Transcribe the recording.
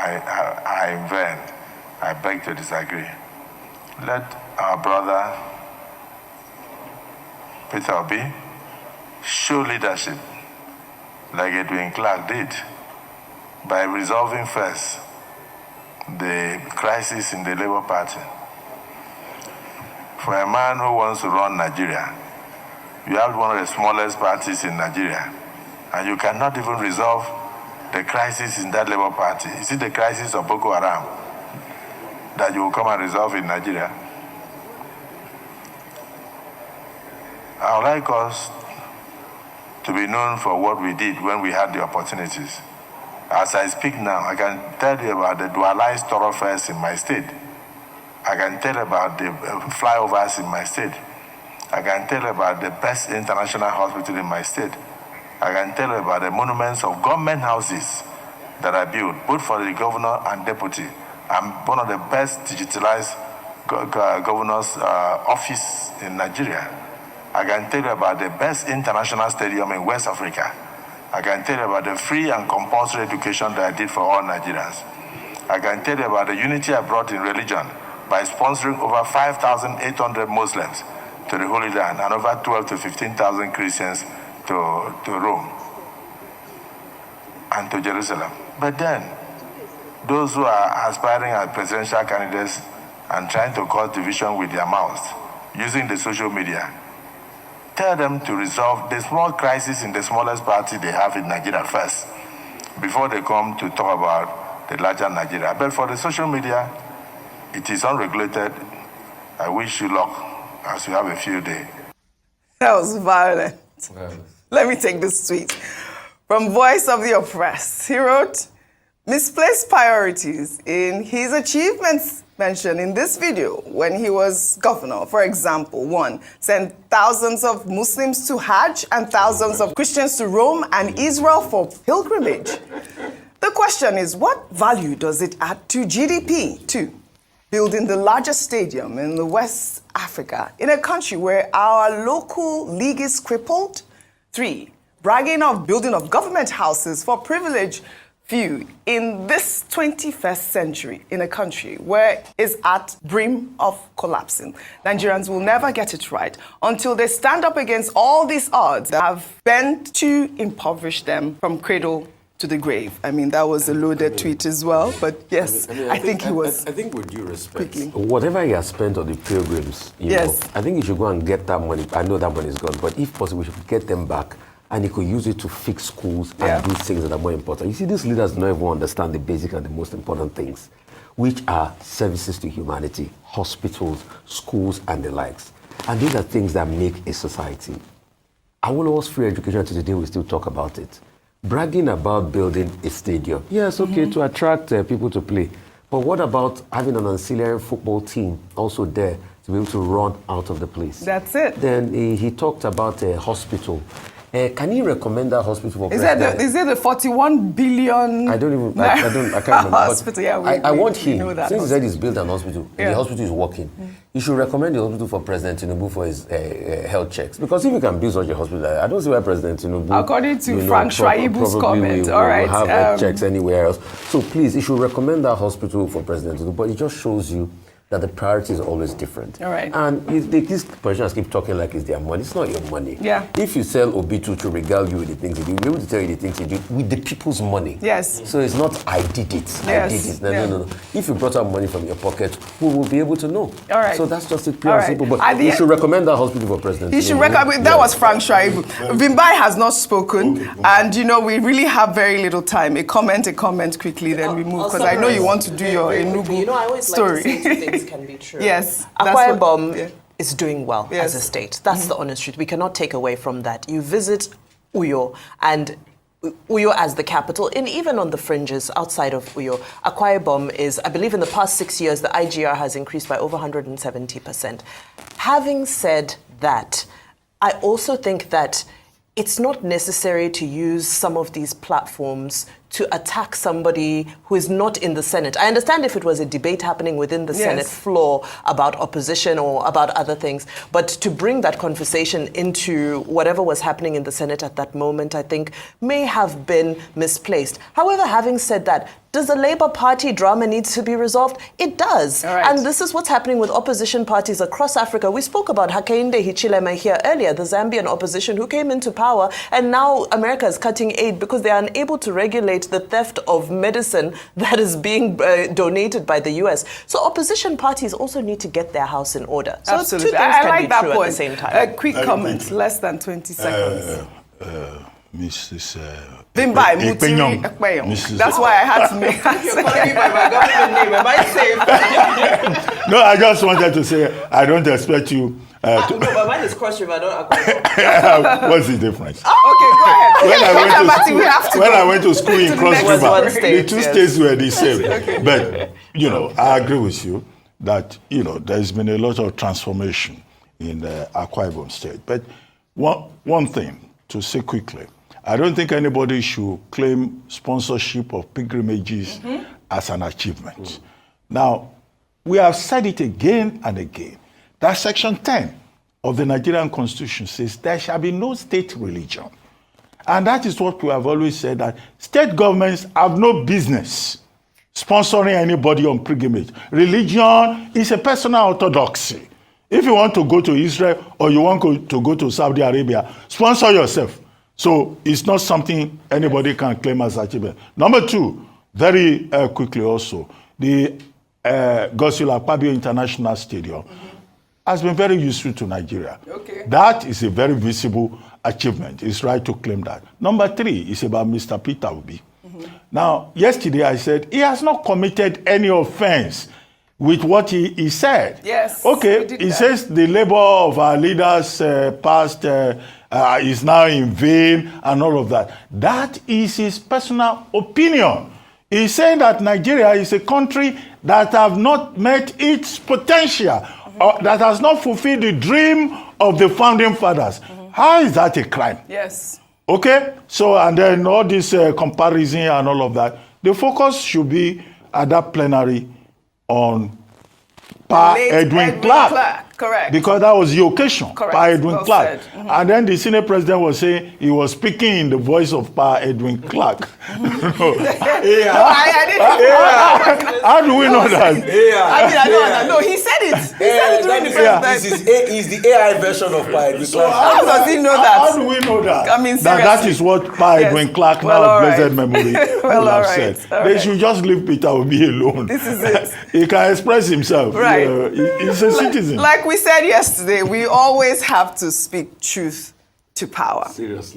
are in vain. I beg to disagree. Let our brother Peter Obi show leadership like Edwin Clark did by resolving first the crisis in the Labour Party. For a man who wants to run Nigeria, you have one of the smallest parties in Nigeria, and you cannot even resolve the crisis in that Labour Party. Is it the crisis of Boko Haram that you will come and resolve in Nigeria? I would like us to be known for what we did when we had the opportunities. As I speak now, I can tell you about the dualized thoroughfares in my state. I can tell about the flyovers in my state. I can tell about the best international hospital in my state. I can tell about the monuments of government houses that I built, both for the governor and deputy. I'm one of the best digitalized governor's office in Nigeria. I can tell you about the best international stadium in West Africa. I can tell you about the free and compulsory education that I did for all Nigerians. I can tell you about the unity I brought in religion by sponsoring over 5,800 Muslims to the Holy Land and over 12 to 15,000 Christians to Rome and to Jerusalem. But then, those who are aspiring as presidential candidates and trying to cause division with their mouths, using the social media, tell them to resolve the small crisis in the smallest party they have in Nigeria first, before they come to talk about the larger Nigeria. But for the social media, it is unregulated. I wish you luck as you have a field day. That was violent. Let me take this tweet. From Voice of the Oppressed, he wrote, misplaced priorities in his achievements mentioned in this video when he was governor. For example, 1, sent thousands of Muslims to Hajj and thousands of Christians to Rome and Israel for pilgrimage. The question is, what value does it add to GDP? 2, building the largest stadium in the West Africa in a country where our local league is crippled. 3, bragging of building of government houses for privileged few in this 21st century in a country where it's at brim of collapsing. Nigerians will never get it right until they stand up against all these odds that have bent to impoverish them from cradle to the grave. I mean, that was a loaded tweet as well, but yes, I think he was. I think with due respect, quickly. Whatever he has spent on the pilgrims, you know, I think he should go and get that money. I know that money is gone, but if possible, we should get them back. And he could use it to fix schools and do things that are more important. You see, these leaders don't even understand the basic and the most important things, which are services to humanity, hospitals, schools, and the likes. And these are things that make a society. Awolowo's free education to today, we still talk about it. Bragging about building a stadium. Yes, okay, to attract people to play. But what about having an ancillary football team also there to be able to run out of the place? That's it. Then he talked about a hospital. Can you recommend that hospital for president? Is it the 41 billion? I can't remember. Hospital, I want him, since he said he's built an hospital, the hospital is working. You should recommend the hospital for President Tinubu for his health checks. Because if you can build such a hospital, I don't see why President Tinubu, according to Frank Schreiber's comment, will have health checks anywhere else. So please, you should recommend that hospital for President Tinubu. But it just shows you that the priority is always different. All right. And these politicians keep talking like it's their money. It's not your money. Yeah. If you sell Obi to regale you with the things he did, we'll be able to tell you the things he did with the people's money. Yes. So it's not, I did it. I did it. No. If you brought out money from your pocket, we will be able to know. All right. So that's just it, pure and simple. But you should recommend that hospital for president. You should recommend. That was Frank Schreiber. Vimbai has not spoken. And, you know, we really have very little time. A comment quickly, then we move. Because I know you want to do your Enugu I always story. like to say two things can be true. Yes. Akwa Ibom is doing well as a state. That's the honest truth. We cannot take away from that. You visit Uyo, and Uyo as the capital, and even on the fringes outside of Uyo, Akwa Ibom is, I believe in the past 6 years, the IGR has increased by over 170%. Having said that, I also think that it's not necessary to use some of these platforms to attack somebody who is not in the Senate. I understand if it was a debate happening within the Senate floor about opposition or about other things, but to bring that conversation into whatever was happening in the Senate at that moment, I think may have been misplaced. However, having said that, does the Labour Party drama need to be resolved? It does. Right. And this is what's happening with opposition parties across Africa. We spoke about Hakainde Hichilema here earlier, the Zambian opposition who came into power, and now America is cutting aid because they are unable to regulate the theft of medicine that is being donated by the US. So opposition parties also need to get their house in order. So Absolutely. two things I can like be that true point. at the same time. A quick comment, less than 20 seconds. Mrs. Bimbai Mutiri Ekpenyong. That's why I had to make that. No, I just wanted to say, I don't expect you no, but mine is Cross River, not what's the difference? Okay, go ahead. When I went to school in Cross River, state, the two states were the same. But, I agree with you that, there's been a lot of transformation in the Akwa Ibom state. But one thing to say quickly, I don't think anybody should claim sponsorship of pilgrimages as an achievement. Now, we have said it again and again, that Section 10 of the Nigerian Constitution says there shall be no state religion. And that is what we have always said, that state governments have no business sponsoring anybody on pilgrimage. Religion is a personal orthodoxy. If you want to go to Israel or you want to go to Saudi Arabia, sponsor yourself. So it's not something anybody can claim as achievement. Number two, very quickly also, the Godswill Akpabio International Stadium has been very useful to Nigeria. Okay. That is a very visible achievement. It's right to claim that. Number three is about Mr. Peter Obi. Now, yesterday I said he has not committed any offense with what he said. Yes. Okay, he says the labor of our leaders past is now in vain and all of that. That is his personal opinion. He's saying that Nigeria is a country that have not met its potential, or that has not fulfilled the dream of the founding fathers. How is that a crime? Yes. Okay, so and then all this comparison and all of that, the focus should be at that plenary on Pa Edwin Clark. Correct. Because that was the occasion, Correct. Pa Edwin Well Clark. said. And then the Senate president was saying he was speaking in the voice of Pa Edwin Clark. I didn't. How do we know that? I don't know. No, he said it. He said it during the presentation. This is the AI version of Pa Edwin Clark. How does he know that? How do we know that? I mean, that is what Pa Edwin Clark, Well, now all blessed right. memory, Well, would all have right. said. All They right. should just leave Peter Obi alone. This is it. He can express himself. Right. He's a citizen. Like we said yesterday, we always have to speak truth to power. Seriously.